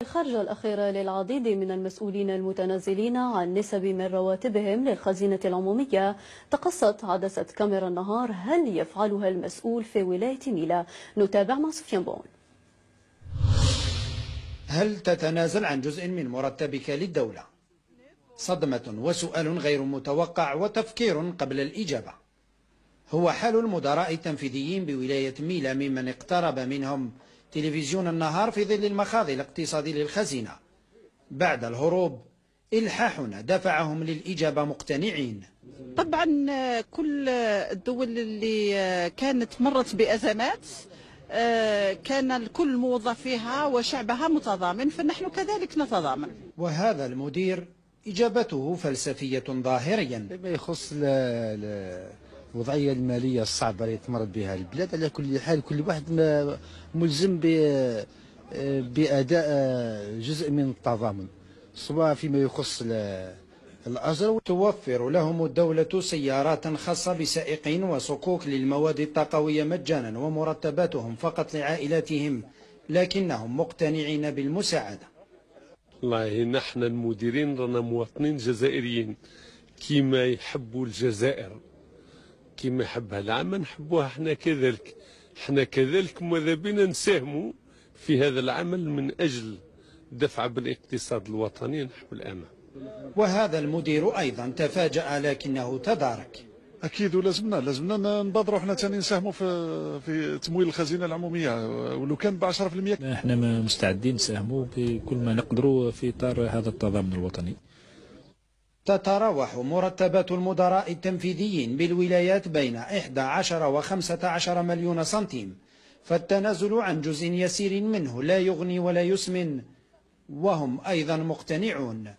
الخرجة الأخيرة للعديد من المسؤولين المتنازلين عن نسب من رواتبهم للخزينة العمومية تقصت عدسة كاميرا النهار. هل يفعلها المسؤول في ولاية ميلا؟ نتابع مع سفيان بون. هل تتنازل عن جزء من مرتبك للدولة؟ صدمة وسؤال غير متوقع وتفكير قبل الإجابة. هو حال المدراء التنفيذيين بولاية ميلا ممن اقترب منهم تلفزيون النهار في ظل المخاض الاقتصادي للخزينة. بعد الهروب إلحاح دفعهم للإجابة مقتنعين. طبعا كل الدول اللي كانت مرت بأزمات كان الكل موظفيها وشعبها متضامن، فنحن كذلك نتضامن. وهذا المدير إجابته فلسفية ظاهريا. فيما يخص الوضعية المالية الصعبة اللي تمر بها البلاد، على كل حال كل واحد ملزم بأداء جزء من التضامن، سواء فيما يخص الأجر. توفر لهم الدولة سيارات خاصة بسائقين وصكوك للمواد الطاقوية مجانا ومرتباتهم فقط لعائلاتهم، لكنهم مقتنعين بالمساعدة. والله نحن المديرين رانا مواطنين جزائريين كيما يحبوا الجزائر، كيما يحبها العامة نحبوها احنا كذلك. احنا كذلك ماذا بنا نساهموا في هذا العمل من أجل دفع بالاقتصاد الوطني نحو الأمام. وهذا المدير أيضا تفاجأ لكنه تدارك. أكيد لازمنا نبادروا احنا ثاني نساهموا في تمويل الخزينة العمومية ولو كان ب 10%. احنا مستعدين نساهموا بكل ما نقدروا في إطار هذا التضامن الوطني. تتراوح مرتبات المدراء التنفيذيين بالولايات بين 11 و 15 مليون سنتيم، فالتنازل عن جزء يسير منه لا يغني ولا يسمن، وهم أيضا مقتنعون.